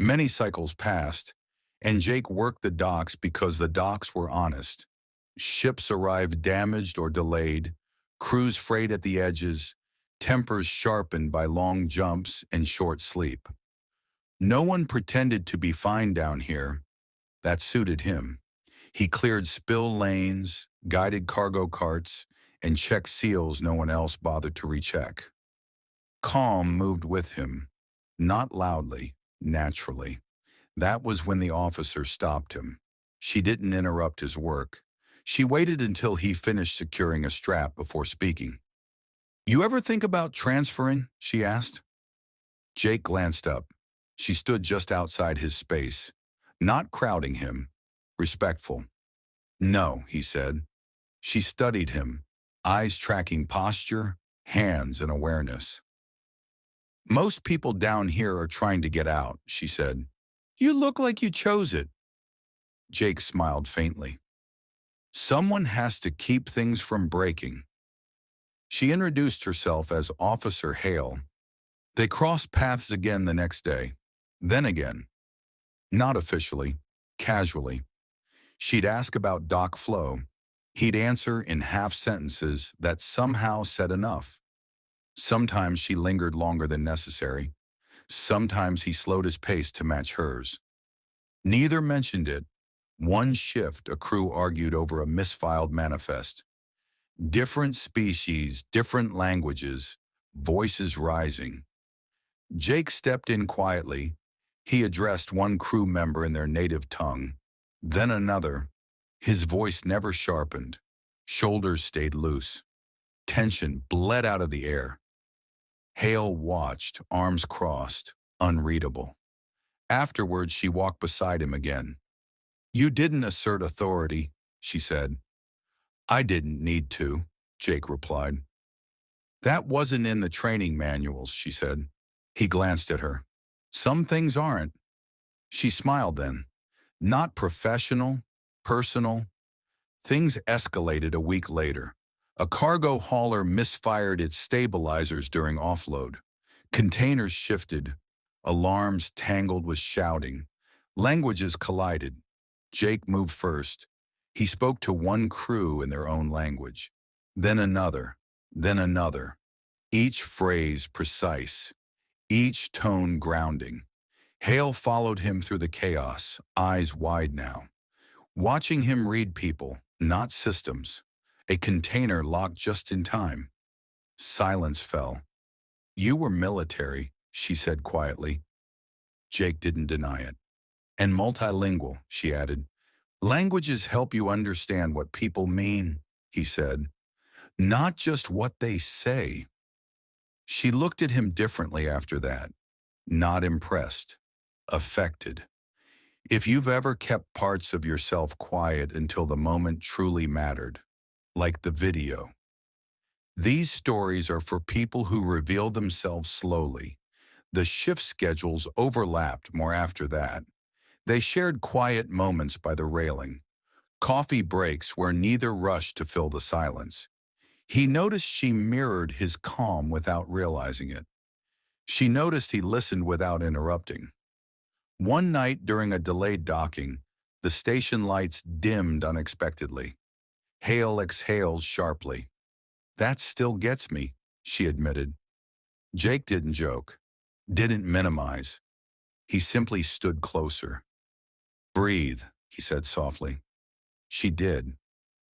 Many cycles passed, and Jake worked the docks because the docks were honest. Ships arrived damaged or delayed, crews frayed at the edges, tempers sharpened by long jumps and short sleep. No one pretended to be fine down here. That suited him. He cleared spill lanes, guided cargo carts, and checked seals no one else bothered to recheck. Calm moved with him, not loudly, naturally. That was when the officer stopped him. She didn't interrupt his work. She waited until he finished securing a strap before speaking. "You ever think about transferring?" she asked. Jake glanced up. She stood just outside his space, not crowding him, respectful. "No," he said. She studied him, eyes tracking posture, hands, and awareness. "Most people down here are trying to get out," she said. "You look like you chose it." Jake smiled faintly. "Someone has to keep things from breaking." She introduced herself as Officer Hale. They crossed paths again the next day, then again. Not officially, casually. She'd ask about Doc Flo. He'd answer in half sentences that somehow said enough. Sometimes she lingered longer than necessary. Sometimes he slowed his pace to match hers. Neither mentioned it. One shift, a crew argued over a misfiled manifest. Different species, different languages, voices rising. Jake stepped in quietly. He addressed one crew member in their native tongue, then another. His voice never sharpened. Shoulders stayed loose. Tension bled out of the air. Hale watched, arms crossed, unreadable. Afterwards, she walked beside him again. "You didn't assert authority," she said. "I didn't need to," Jake replied. "That wasn't in the training manuals," she said. He glanced at her. "Some things aren't." She smiled then. "Not professional, personal." Things escalated a week later. A cargo hauler misfired its stabilizers during offload. Containers shifted. Alarms tangled with shouting. Languages collided. Jake moved first. He spoke to one crew in their own language. Then another. Then another. Each phrase precise. Each tone grounding. Hale followed him through the chaos, eyes wide now. Watching him read people, not systems. A container locked just in time. Silence fell. "You were military," she said quietly. Jake didn't deny it. "And multilingual," she added. "Languages help you understand what people mean," he said. "Not just what they say." She looked at him differently after that. Not impressed. Affected. If you've ever kept parts of yourself quiet until the moment truly mattered, like the video. These stories are for people who reveal themselves slowly. The shift schedules overlapped more after that. They shared quiet moments by the railing, coffee breaks where neither rushed to fill the silence. He noticed she mirrored his calm without realizing it. She noticed he listened without interrupting. One night during a delayed docking, the station lights dimmed unexpectedly. Hale exhaled sharply. "That still gets me," she admitted. Jake didn't joke, didn't minimize. He simply stood closer. "Breathe," he said softly. She did.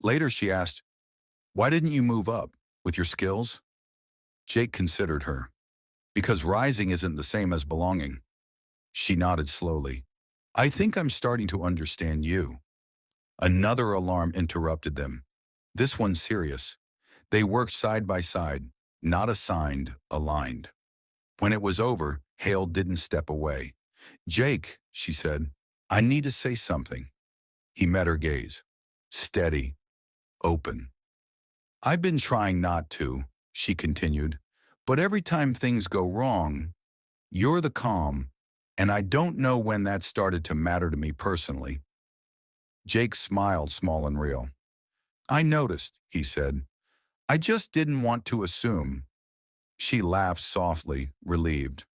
Later she asked, "Why didn't you move up? With your skills?" Jake considered her. "Because rising isn't the same as belonging." She nodded slowly. "I think I'm starting to understand you." Another alarm interrupted them. This one serious. They worked side by side, not assigned, aligned. When it was over, Hale didn't step away. "Jake," she said, "I need to say something." He met her gaze. Steady, open. "I've been trying not to," she continued, "but every time things go wrong, you're the calm, and I don't know when that started to matter to me personally." Jake smiled small and real. "I noticed," he said. "I just didn't want to assume." She laughed softly, relieved.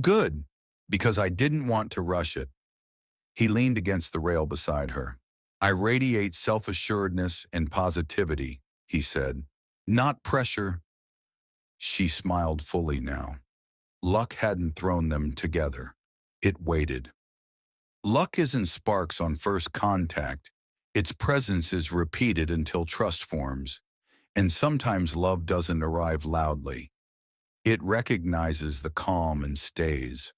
"Good. Because I didn't want to rush it. He leaned against the rail beside her. I radiate self-assuredness and positivity, he said. Not pressure. She smiled fully now. Luck hadn't thrown them together. It waited. Luck isn't sparks on first contact. Its presence is repeated until trust forms. And sometimes love doesn't arrive loudly. It recognizes the calm and stays.